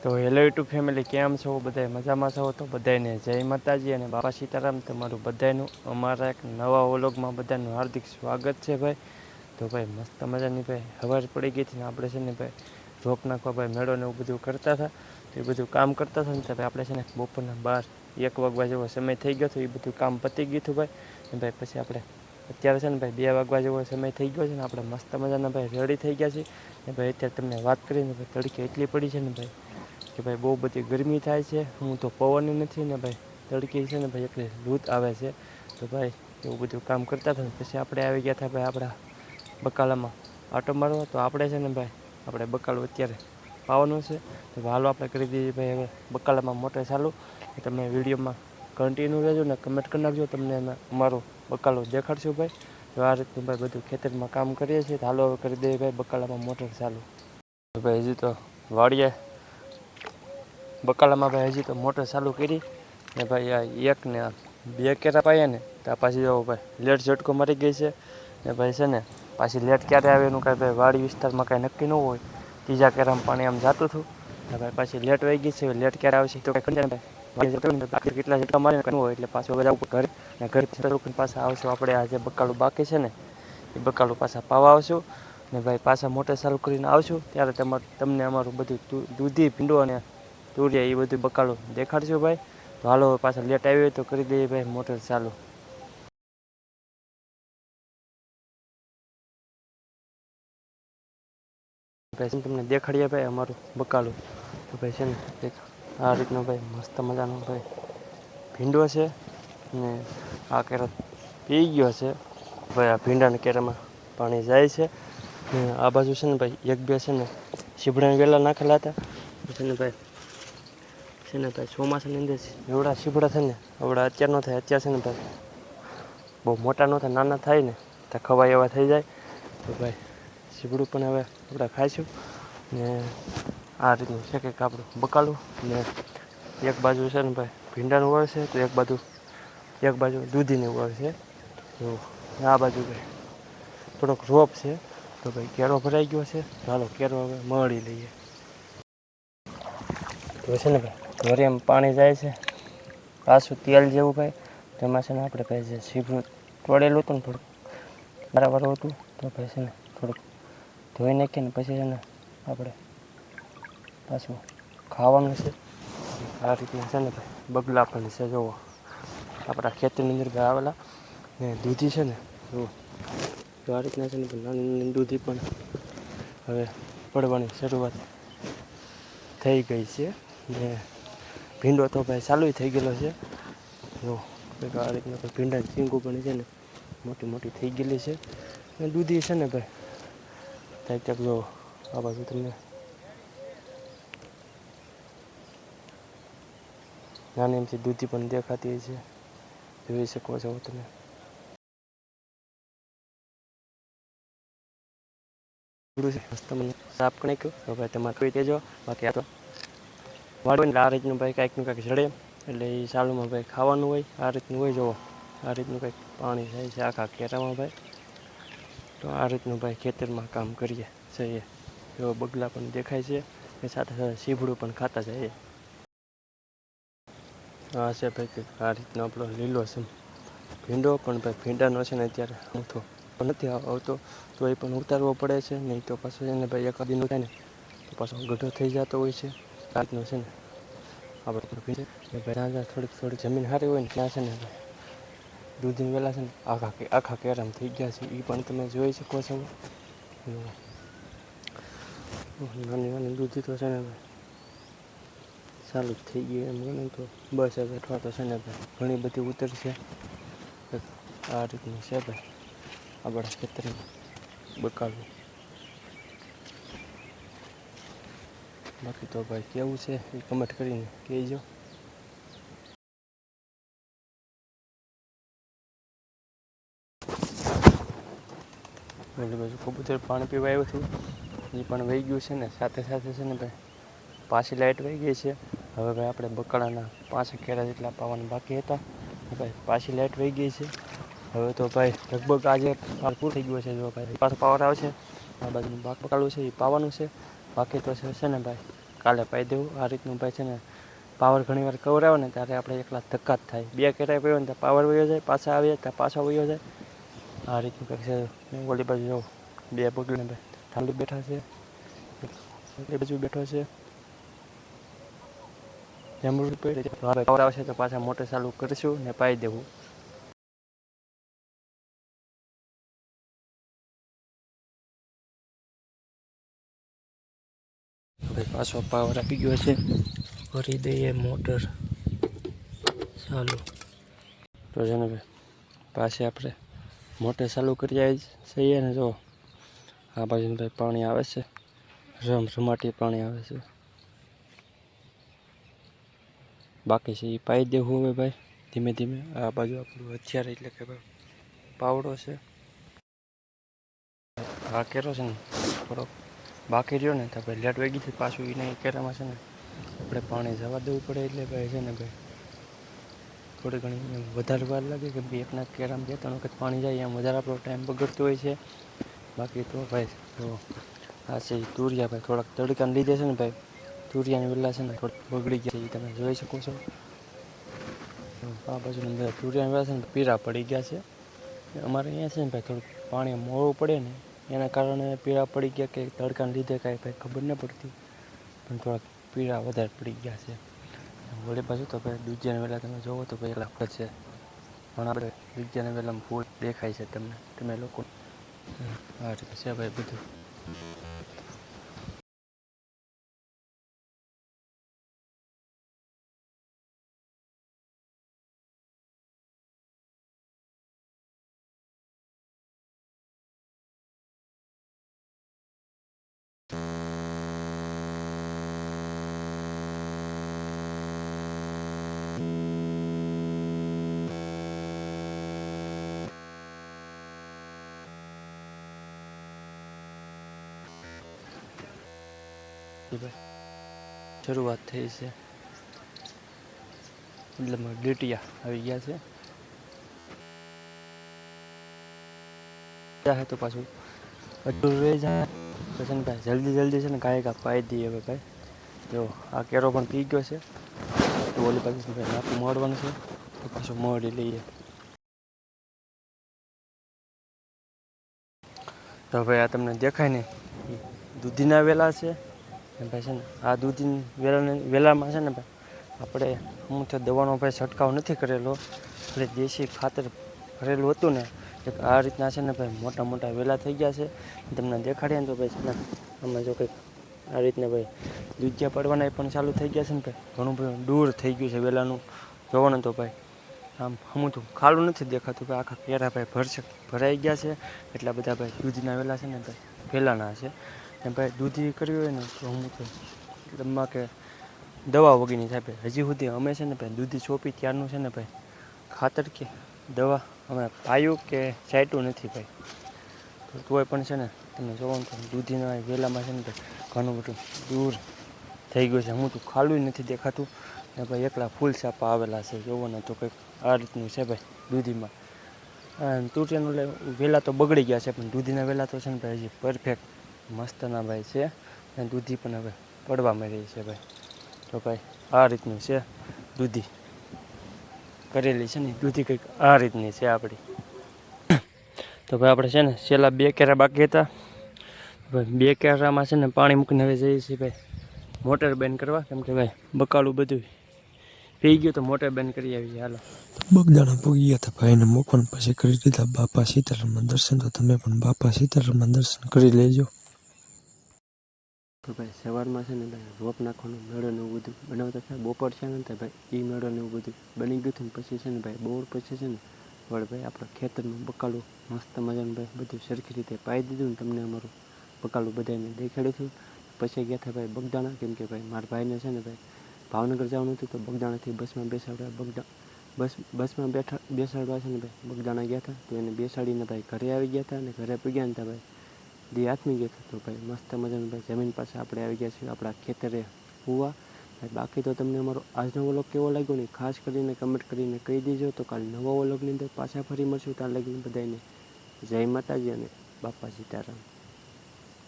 તો hello YouTube family, કેમ છો? બધાય મજામાં છો? તો બધાને જય માતાજી અને બાપા સીતારામ. તમારું બધાનું અમારા એક નવા વ્લોગમાં બધાનું હાર્દિક સ્વાગત છે ભાઈ. તો ભાઈ મસ્ત મજાની ભાઈ હવાર પડી ગઈ હતી ને આપણે છે ને ભાઈ રોપ નાખવા ભાઈ મેળો ને એવું બધું કરતા હતા. તો એ બધું કામ કરતા હતા ને ત્યારે આપણે છે ને બપોરના 12-1 વાગવા જેવો સમય થઈ ગયો હતો. એ બધું કામ પતી ગયું હતું ભાઈ. અને ભાઈ પછી આપણે અત્યારે છે ને ભાઈ 2 વાગવા જેવો સમય થઈ ગયો છે ને આપણે મસ્ત મજાના ભાઈ રેડી થઈ ગયા છીએ. ને ભાઈ અત્યારે તમને વાત કરીને ભાઈ તડકી એટલી પડી છે ને ભાઈ કે ભાઈ બહુ બધી ગરમી થાય છે. હું તો પવન નથી ને ભાઈ તડકી છે ને ભાઈ એટલે લૂત આવે છે. તો ભાઈ એવું બધું કામ કરતા હતા ને પછી આપણે આવી ગયા હતા ભાઈ આપણા બકાલામાં આટો મારવા. તો આપણે છે ને ભાઈ આપણે બકાલું અત્યારે પાવાનું છે. તો હાલો આપણે કરી દઈએ ભાઈ હવે બકાલામાં મોટર ચાલુ. તમે વિડીયોમાં કન્ટિન્યુ રહેજો ને કમેન્ટ કરી નાખજો, તમને અમારો બકાલો દેખાડશું ભાઈ. તો આ રીતનું ભાઈ બધું ખેતરમાં કામ કરીએ છીએ. તો હાલો હવે કરી દઈએ ભાઈ બકાલામાં મોટર ચાલુ. ભાઈ હજી તો વાડીએ બકાલામાં ભાઈ હજી તો મોટર ચાલુ કરી ને ભાઈ આ 1 ને 2 કેરા પાયા ને ત્યાં પાછી જો ભાઈ લેટ ઝટકો મારી ગઈ છે. ને ભાઈ છે ને પાછી લેટ ક્યારે આવે એનું કાંઈ ભાઈ વાડી વિસ્તારમાં કાંઈ નક્કી ન હોય. ત્રીજા કેરામાં પાણી આમ જતું હતું ને ભાઈ પાછી લેટ વહી ગઈ છે. લેટ ક્યારે આવશે તો ભાઈ કેટલા ઝટકા મારીને કરવું હોય એટલે પાછું બધા ઉપર ઘરે ને ઘરે પાછા આવશું. આપણે આ જે બકાલું બાકી છે ને એ બકાલું પાછા પાવા આવશું. ને ભાઈ પાછા મોટર ચાલુ કરીને આવશું ત્યારે તમને અમારું બધું દૂધી ભીંડો અને તુરિયા એ બધું બકાલું દેખાડશું ભાઈ. તો હાલો પાછા લેટ આવી હોય તો કરી દઈએ ભાઈ મોટર ચાલુ. ભાઈ તમને દેખાડીએ ભાઈ અમારું બકાલું. તો ભાઈ છે ને આ રીતનો ભાઈ મસ્ત મજાનો ભાઈ ભીંડો છે ને આ કેરો પી ગયો છે ભાઈ. આ ભીંડાના કેરામાં પાણી જાય છે ને આ બાજુ છે ને ભાઈ 1-2 છે ને સીભડાને વેલા નાખેલા હતા છે ને ભાઈ ચોમાસાની અંદર એવડા સીભડા થાય ને એવડા અત્યાર ન થાય. અત્યારે છે ને ભાઈ બહુ મોટા ન થાય, નાના થાય ને તો ખવાય એવા થઈ જાય. તો ભાઈ સીભડું પણ હવે આપણે ખાઈશું ને આ રીતનું છે કંઈક આપણું બકાલું. ને એક બાજુ છે ને ભાઈ ભીંડાનું વળ છે તો એક બાજુ દૂધીનું વળ છે. તો આ બાજુ ભાઈ થોડોક રોપ છે. તો ભાઈ કેરો ભરાઈ ગયો છે. ચાલો કેરો હવે મળી લઈએ. તો છે ને ભાઈ ઘરે એમ પાણી જાય છે પાછું તેલ જેવું ભાઈ. તેમાં છે ને આપણે ભાઈ જે સીભડું તોડેલું હતું ને થોડુંક બરાબર હતું તો ભાઈ છે ને થોડુંક ધોઈ નાખીને પછી છે ને આપણે પાછું ખાવાનું છે. આ રીતના છે ને ભાઈ બગલા પણ છે. જુઓ આપણા ખેતરની અંદર ભાઈ આવેલા ને દૂધી છે ને જુઓ. તો આ રીતના છે ને નાની નાની દૂધી પણ હવે પડવાની શરૂઆત થઈ ગઈ છે. ને ભીંડો તો ભાઈ ચાલુ થઈ ગયેલો છે. જો આ રીતના તો ભીંડાની ચીંગું પણ છે ને મોટી મોટી થઈ ગયેલી છે. ને દૂધી છે ને ભાઈ ત્યાં જો આ બાજુ તમને નાની એમથી દૂધી પણ દેખાતી છે, જોઈ શકો છો તમે. મસ્ત મને સાફ કરી નાખ્યું. તો ભાઈ તમારે કોઈ કહેજો. બાકી આ તો વાળવું એટલે આ રીતનું ભાઈ કાંઈકનું કાંઈક જડે એટલે એ ચાલુમાં ભાઈ ખાવાનું હોય. આ રીતનું હોય. જુઓ આ રીતનું કંઈક પાણી થાય છે આખા કેરામાં ભાઈ. તો આ રીતનું ભાઈ ખેતરમાં કામ કરીએ છીએ. એવો બગલા પણ દેખાય છે એ સાથે સાથે સીભડું પણ ખાતા જાય. આ છે ભાઈ આ રીતનો આપણો લીલો છે ભીંડો. પણ ભાઈ ભીંડાનો છે ને અત્યારે ઊંથો નથી આવતો તો એ પણ ઉતારવો પડે છે. નહીં તો પાછું એને ભાઈ એક દીનું થાય ને તો પાછો ગઢો થઈ જતો હોય છે. રાતનો છે ને આપણે ભાઈ થોડીક જમીન સારી હોય ને ત્યાં છે ને ભાઈ દૂધીને વેલા છે ને આખા કેરામ થઈ ગયા છે. એ પણ તમે જોઈ શકો છો. નાની નાની દૂધી તો છે ને ભાઈ ચાલુ જ થઈ ગઈ એમ ગણે તો બસ હવે અથવા તો છે ને ભાઈ ઘણી બધી ઉતરશે. આ રીતનું છે ભાઈ આપણા ખેતરમાં બકાલું. બાકી તો ભાઈ કેવું છે એ કમેન્ટ કરીને કહેજો. એટલે બાજુ કબૂતર પાણી પીવા આવ્યું હતું એ પણ વહી ગયું છે ને સાથે સાથે છે ને ભાઈ પાછી લાઇટ વહી ગઈ છે. હવે ભાઈ આપણે બકાળાના 5 કેરા જેટલા પાવાના બાકી હતા. ભાઈ પાછી લાઇટ વહી ગઈ છે. હવે તો ભાઈ લગભગ આજે પૂરું થઈ ગયું છે. જો ભાઈ પાછો પાવર આવશે આ બાજુનું બકાળું છે એ પાવાનું છે. બાકી તો છે ને ભાઈ કાલે પાઈ દેવું. આ રીતનું ભાઈ છે ને પાવર ઘણી વાર કવરાવે ને ત્યારે આપણે એકલા ધક્કા જ થાય. 2 કેરા પીવો ને ત્યાં પાવર વયો જાય, પાછા આવીએ ત્યાં પાછો વયો જાય. આ રીતનું કંઈક છે. ઓલી બાજુ જો 2 બગડીને ભાઈ ઠાલુ બેઠા છે, એ બાજુ બેઠો છે. જમરૂ પડી પાવર આવશે તો પાછા મોટર ચાલુ કરીશું ને પાઈ દેવું. ભાઈ પાછો પાવર આપી ગયો છે. કરી દઈએ મોટર ચાલુ. તો છે ને ભાઈ પાછી આપણે મોટર ચાલુ કરી આવી છીએ ને જો આ બાજુ ભાઈ પાણી આવે છે, રમાટી પાણી આવે છે. બાકી છે એ પાઈ દેવું હવે ભાઈ ધીમે ધીમે. આ બાજુ આપણું હથિયાર એટલે કે ભાઈ પાવડો છે. આ કેરો છે ને થોડોક બાકી રહ્યો ને તો ભાઈ લેટ વાગી છે. પાછું એને કેરામાં છે ને આપણે પાણી જવા દેવું પડે એટલે ભાઈ છે ને ભાઈ થોડી ઘણી વધારે વાર લાગે કેમ કે એકના કેરામાં 2-3 વખત પાણી જાય એમ વધારે આપણો ટાઈમ બગડતો હોય છે. બાકી તો ભાઈ જો આ છે તુરિયા ભાઈ થોડાક તડકાને લીધે છે ને ભાઈ તુરિયાની વેલા છે ને થોડીક બગડી ગયા છે, એ તમે જોઈ શકો છો. આ બાજુ તુરિયાની વેલા છે ને પીરા પડી ગયા છે. અમારે અહીંયા છે ને ભાઈ થોડુંક પાણી મોડું પડે ને એના કારણે પીળા પડી ગયા કે તડકાને લીધે કાંઈ ભાઈ ખબર ન પડતી, પણ થોડાક પીળા વધારે પડી ગયા છે. વળી બાજુ તો ભાઈ દૂધિયાની વેલા તમે જોવો તો ભાઈ એટલા ફળ છે, પણ આપણે દૂધિયાની વેલામાં ફૂલ દેખાય છે તમને, તમે લોકો. આ રીતે છે ભાઈ બધું. શરૂઆત થઈ છે એટલે ડીટીયા આવી ગયા છે. તો પાછું અધૂરું રહી જાય પછી ને ભાઈ જલ્દી છે ને ગાયકા પાઈ દઈએ હવે ભાઈ. જો આ કેરો પણ પી ગયો છે તો ઓલી પાછી ભાઈ નાખું મળવાનું છે તો પાછું મળી લઈએ. તો ભાઈ આ તમને દેખાય ને દૂધીના વેલા છે ભાઈ છે ને આ દૂધી વેલામાં છે ને ભાઈ આપણે હું તો દવાનો ભાઈ છંટકાવ નથી કરેલો, એટલે દેશી ખાતર કરેલું હતું ને આ રીતના છે ને ભાઈ મોટા મોટા વેલા થઈ ગયા છે. તમને દેખાડીએ ને તો ભાઈ છે ને આમાં જો કંઈક આ રીતના ભાઈ દૂધિયા પડવાના પણ ચાલુ થઈ ગયા છે ને ભાઈ ઘણું બધું દૂર થઈ ગયું છે વેલાનું. જોવો ને તો ભાઈ આમ હમું તો ખાલું નથી દેખાતું ભાઈ, આખા કેરા ભાઈ ભરાઈ ગયા છે. એટલા બધા ભાઈ દૂધીના વેલા છે ને ભાઈ વેલાના છે. એમ ભાઈ દૂધી કરવી હોય ને તો હું તો લંબા કે દવા વગરની થાય ભાઈ. હજી સુધી અમે છે ને ભાઈ દૂધી સોંપી ત્યારનું છે ને ભાઈ ખાતર કે દવા અમે પાયું કે છાંટ્યું નથી ભાઈ. તો તોય પણ છે ને તમે જોવો ને તો દૂધીના વેલામાં છે ને ભાઈ ઘણું બધું દૂર થઈ ગયું છે. હું તો ખાલું નથી દેખાતું ને ભાઈ એકલા ફૂલ છાપા આવેલા છે. જોવો ને તો કંઈક આ રીતનું છે ભાઈ દૂધીમાં. તુરિયાનું વેલા તો બગડી ગયા છે પણ દૂધીના વેલા તો છે ને ભાઈ હજી પરફેક્ટ મસ્તના ભાઈ છે અને દૂધી પણ હવે પડવા મળી છે ભાઈ. તો ભાઈ આ રીતનું છે દૂધી કરેલી છે ને દૂધી કંઈક આ રીતની છે આપણી. તો ભાઈ આપણે છે ને છેલ્લા 2 કેરા બાકી હતા ભાઈ. 2 કેરામાં છે ને પાણી મૂકીને હવે જઈએ છીએ ભાઈ મોટર બંધ કરવા, કેમ કે ભાઈ બકાલું બધું પી ગયું તો મોટર બંધ કરી આવી. હાલો બગદાણા પૂગી ગયા હતા ભાઈને મૂકવાનું, પછી કરી દીધા બાપા સીતારામના દર્શન. તો તમે પણ બાપા સીતારામના દર્શન કરી લેજો. તો ભાઈ સવારમાં છે ને ભાઈ રોપ નાખવાનું મેળોને એવું બધું બનાવતા થાય. બપોર છે ને તો ભાઈ એ મેળોને એવું બધું બની ગયું હતું ને પછી છે ને ભાઈ બપોર પછી છે ને વળી ભાઈ આપણા ખેતરનું બકાલું મસ્ત મજાનું ભાઈ બધું સરખી રીતે પાઈ દીધું ને તમને અમારું બકાલું બધાને દેખાડ્યું હતું. પછી ગયા હતા ભાઈ બગદાણા, કેમ કે ભાઈ મારા ભાઈને છે ને ભાઈ ભાવનગર જવાનું હતું તો બગદાણાથી બસમાં બેસાડવા બસમાં બેસાડવા છે ને ભાઈ બગદાણા ગયા હતા. તો એને બેસાડીને ભાઈ ઘરે આવી ગયા હતા અને ઘરે પૂગ્યા ને ભાઈ દી આથમી ગયા હતા. તો ભાઈ મસ્ત મજાનું ભાઈ જમીન પાસે આપણે આવી ગયા છીએ આપણા ખેતરે હુવા. બાકી તો તમને અમારો આજનો વ્લોગ કેવો લાગ્યો ને ખાસ કરીને કમેન્ટ કરીને કહી દેજો. તો કાલે નવા વ્લોગની અંદર પાછા ફરી મળશું. ત્યાં લગીને બધાને જય માતાજી અને બાપા સીતારામ.